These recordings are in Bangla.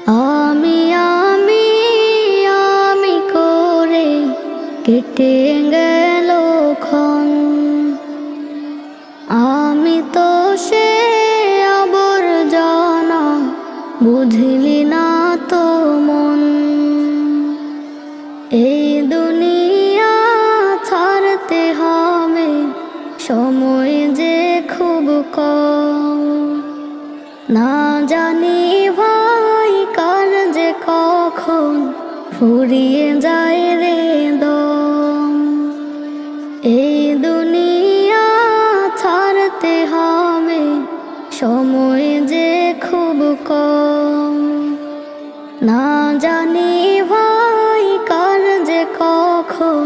আমি আমি আমি করে কেটে গেল ক্ষণ, আমি তো সে আবর্জনা, বুঝলি না তো মন। এই দুনিয়া ছাড়তে হবে, সময় যে খুব কম। না জানি ভাই কার যে কখন ফুরিয়ে যায় রে দম। এই দুনিয়া ছাড়তে হবে, সময় যে খুব কম। না জানি ভাই কার যে কখন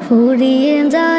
ফুরিয়ে যায়